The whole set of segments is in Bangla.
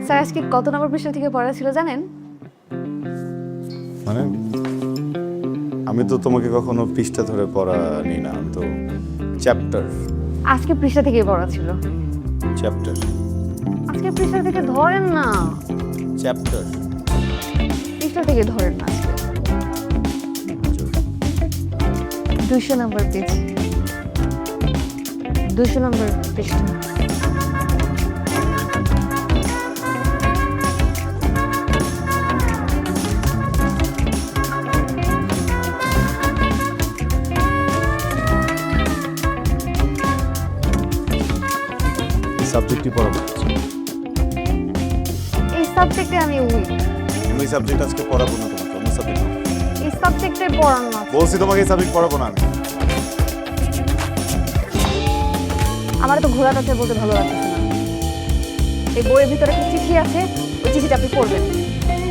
স্যার আজকে কত নম্বর পৃষ্ঠা থেকে পড়া ছিল জানেন? মানে আমি তো তোমাকে কখনো পৃষ্ঠা ধরে পড়া নিই না, আমি তো চ্যাপ্টার আজকে পৃষ্ঠা থেকে পড়া ছিল। চ্যাপ্টার আজকে পৃষ্ঠা থেকে ধরেন না, চ্যাপ্টার পৃষ্ঠা থেকে ধরেন না। আজকে 200 নম্বর পেজ, 200 নম্বর পৃষ্ঠা। সাবজেক্টই পড়াবো। এই সাবজেক্টে আমি উইক। আমি এই সাবজেক্ট আজকে পড়াবো না তোমাকে, অন্য সাবজেক্ট এই সাবজেক্টে পড়ান না। বলছি তোমাকে এই সাবজেক্ট পড়াবো না আমি। আমার তো ঘোড়াটা বলতে ভালো লাগতেছে না। এই বইয়ের ভিতরে একটা চিঠি আছে, ওই চিঠিটা আপনি পড়বেন,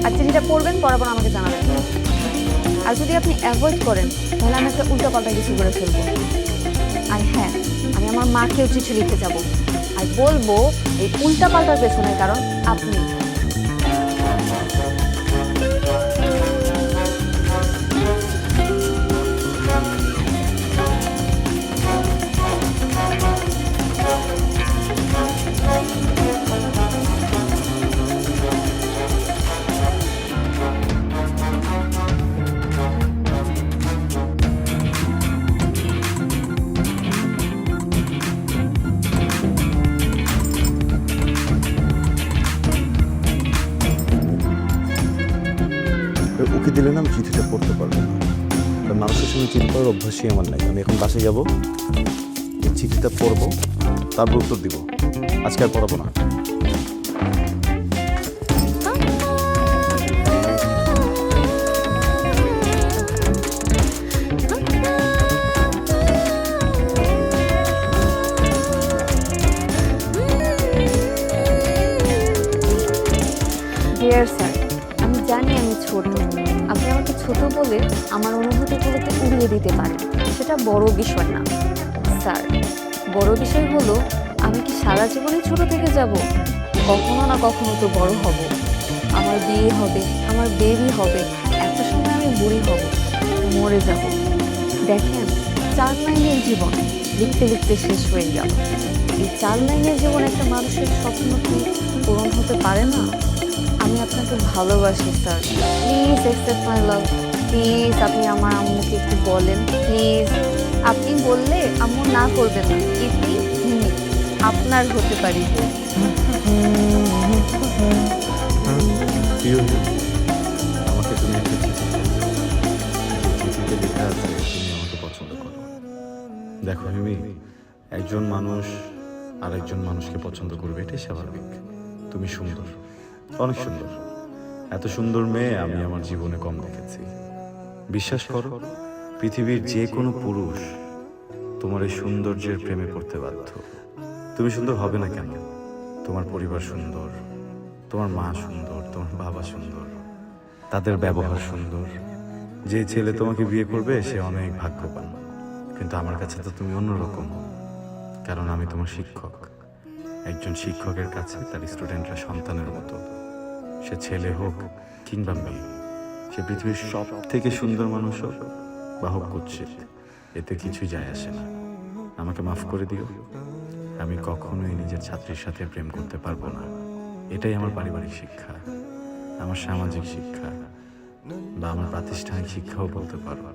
আর চিঠিটা পড়বেন, পড়ার পর আমাকে জানাবেন। আর যদি আপনি অ্যাভয়েড করেন তাহলে আমি একটা উল্টাপাল্টা কিছু করে ফেলবো। আর হ্যাঁ, আমি আমার মাকেও চিঠি লিখতে যাব আর বলবো এই উল্টাপাল্টার পেছনের কারণ আপনি। ওকে দিলে না আমি চিঠিটা পড়তে পারবো না, কারণ মানুষের সঙ্গে চিঠি পড়ার অভ্যাসই আমার নাই। আমি এখন বাসায় যাবো, এই চিঠিটা পড়বো, তারপর উত্তর দিব। আজকে আর পড়াবো না। ডিয়ার স্যার, আমি জানি আমি ছোট, আপনি আমাকে ছোট বলে আমার অনুভূতিগুলোকে উড়িয়ে দিতে পারেন, সেটা বড় বিষয় না স্যার। বড় বিষয় হলো আমি কি সারা জীবনে ছোট থেকে যাব? কখনো না কখনো তো বড় হব, আমার বিয়ে হবে, আমার বেবি হবে, একটা সময় আমি বুড়ি হব, মরে যাব। দেখেন, 4 লাইনের জীবন লিখতে লিখতে শেষ হয়ে গেল। এই 4 লাইনের জীবন একটা মানুষের স্বপ্ন কি পূরণ হতে পারে না? আমি আপনাকে ভালোবাসি sir, please accept my love. Please আপনি আমার আম্মুকে একটু বলেন, প্লিজ। আপনি বললে আম্মু না করবে না, ইতি আপনার হতে পারি। আমাকে তুমি একটা চিঠি দাও। চিঠিতে লেখা আছে তুমি আমাকে পছন্দ করো। দেখো হিমি, একজন মানুষ আরেকজন মানুষকে পছন্দ করবে, এটাই স্বাভাবিক। তুমি সুন্দর, অনেক সুন্দর। এত সুন্দর মেয়ে আমি আমার জীবনে কম দেখেছি। বিশ্বাস করো, পৃথিবীর যে কোনো পুরুষ তোমার এই সৌন্দর্যের প্রেমে পড়তে বাধ্য। তুমি সুন্দর হবে না কেন? তোমার পরিবার সুন্দর, তোমার মা সুন্দর, তোমার বাবা সুন্দর, তাদের ব্যবহার সুন্দর। যে ছেলে তোমাকে বিয়ে করবে সে অনেক ভাগ্যবান। কিন্তু আমার কাছে তো তুমি অন্যরকম, কারণ আমি তোমার শিক্ষক। একজন শিক্ষকের কাছে তার স্টুডেন্টরা সন্তানের মতো। সে ছেলে হোক কিংবা মেয়ে, সে পৃথিবীর সব থেকে সুন্দর মানুষ হোক বা হোক কুৎসিত, এতে কিছুই যায় আসে না। আমাকে মাফ করে দিও, আমি কখনোই নিজের ছাত্রীর সাথে প্রেম করতে পারবো না। এটাই আমার পারিবারিক শিক্ষা, আমার সামাজিক শিক্ষা, বা আমার প্রাতিষ্ঠানিক শিক্ষাও বলতে পারো।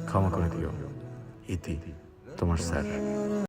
ক্ষমা করে দিও, ইতি, তোমার স্যার।